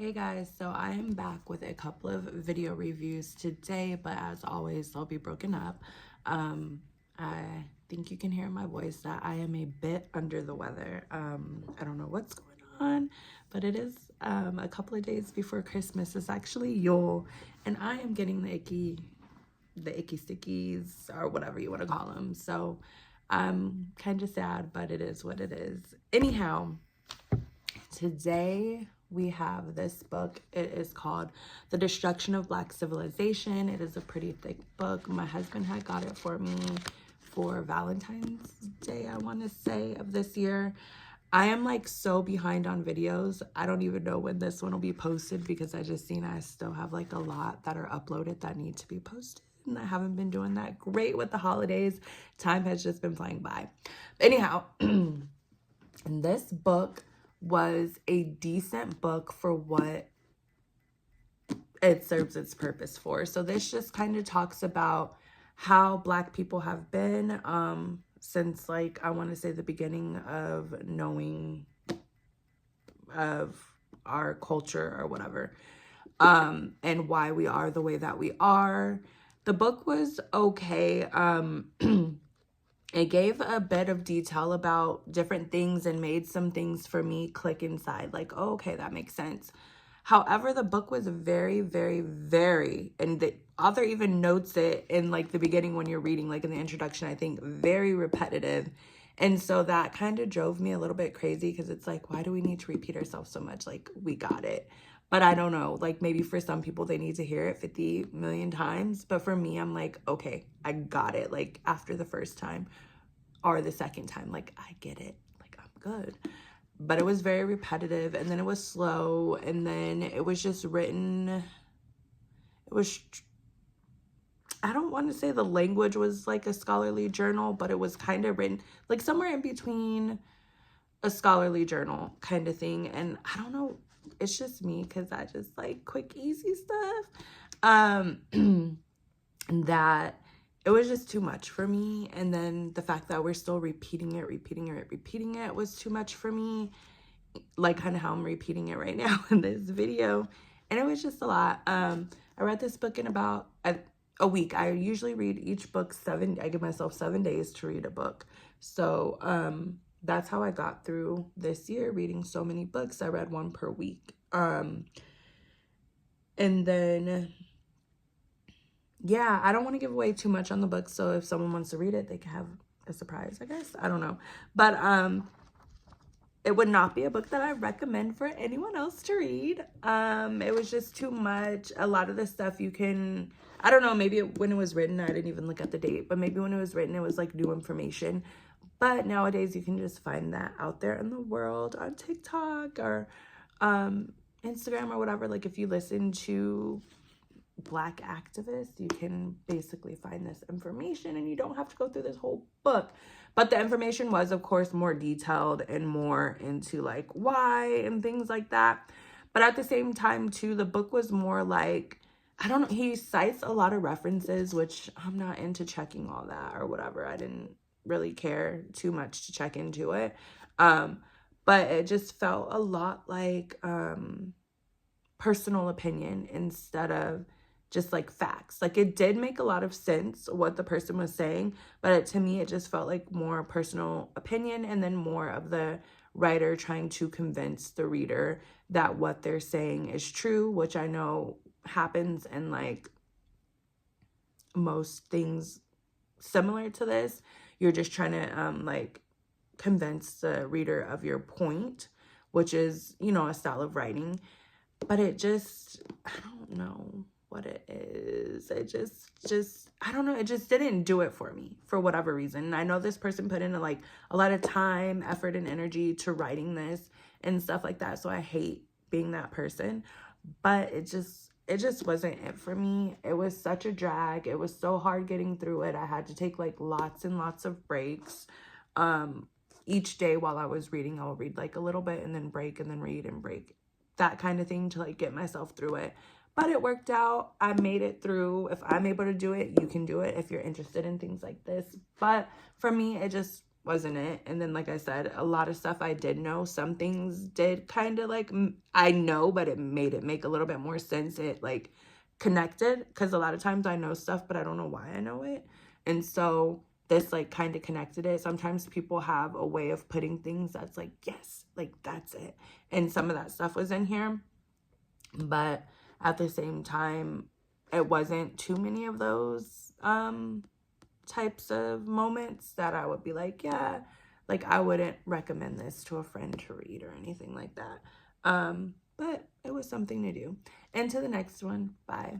Hey guys, so I am back with a couple of video reviews today, but as always, they'll be broken up. I think you can hear in my voice that I am a bit under the weather. I don't know what's going on, but it is a couple of days before Christmas. It's actually Yule, and I am getting the icky stickies or whatever you want to call them. So I'm kind of sad, but it is what it is. Anyhow, today we have this book. It is called The Destruction of Black Civilization. It is a pretty thick book. My husband had got it for me for Valentine's Day, I want to say, of this year. I am like so behind on videos. I don't even know when this one will be posted because I just seen I still have like a lot that are uploaded that need to be posted. And I haven't been doing that great with the holidays. Time has just been flying by. Anyhow, in this book was a decent book for what it serves its purpose for. So this just kind of talks about how Black people have been since, like, I want to say the beginning of knowing of our culture or whatever, and why we are the way that we are. The book was okay. It gave a bit of detail about different things and made some things for me click inside. Like, oh, okay, that makes sense. However, the book was very, very, very, and the author even notes it in like the beginning when you're reading, like in the introduction, I think, very repetitive. And so that kind of drove me a little bit crazy because it's like, why do we need to repeat ourselves so much? Like, we got it. But I don't know, like maybe for some people they need to hear it 50 million times. But for me, I'm like, okay, I got it. Like after the first time or the second time, like I get it. Like I'm good. But it was very repetitive, and then it was slow, and then it was just written. It was, I don't want to say the language was like a scholarly journal, but it was kind of written like somewhere in between a scholarly journal kind of thing. And I don't know, it's just me because I just like quick, easy stuff. That it was just too much for me. And then the fact that we're still repeating it was too much for me. Like kind of how I'm repeating it right now in this video. And it was just a lot. I read this book in about a week. I usually read each book I give myself 7 days to read a book. So that's how I got through this year, reading so many books. I read one per week. And then, yeah, I don't want to give away too much on the book. So if someone wants to read it, they can have a surprise, I guess. I don't know. But it would not be a book that I recommend for anyone else to read. It was just too much. A lot of the stuff you can, I don't know, maybe when it was written, I didn't even look at the date, but maybe when it was written, it was like new information. But nowadays you can just find that out there in the world on TikTok or Instagram or whatever. Like if you listen to Black activists, you can basically find this information and you don't have to go through this whole book. But the information was, of course, more detailed and more into like why and things like that. But at the same time too, the book was more like, I don't know, he cites a lot of references, which I'm not into checking all that or whatever. I didn't really care too much to check into it. But it just felt a lot like personal opinion instead of just like facts. Like it did make a lot of sense what the person was saying, but to me it just felt like more personal opinion, and then more of the writer trying to convince the reader that what they're saying is true, which I know happens in like most things similar to this. You're just trying to like convince the reader of your point, which is, you know, a style of writing. But it just, I don't know what it is. It just I don't know, it just didn't do it for me for whatever reason. And I know this person put in like a lot of time, effort, and energy to writing this and stuff like that. So I hate being that person, but it just wasn't it for me. It was such a drag. It was so hard getting through it. I had to take like lots and lots of breaks. Each day while I was reading, I'll read like a little bit and then break and then read and break, that kind of thing, to like get myself through it. But it worked out. I made it through. If I'm able to do it, you can do it if you're interested in things like this. But for me, it just wasn't it. And then, like I said, a lot of stuff I did know. Some things did kind of like, I know, but it made it make a little bit more sense. It like connected, because a lot of times I know stuff, but I don't know why I know it. And so this like kind of connected it. Sometimes people have a way of putting things that's like, yes, like that's it. And some of that stuff was in here. But at the same time, it wasn't too many of those types of moments that I would be like, yeah, like I wouldn't recommend this to a friend to read or anything like that. But it was something to do. And to the next one. Bye.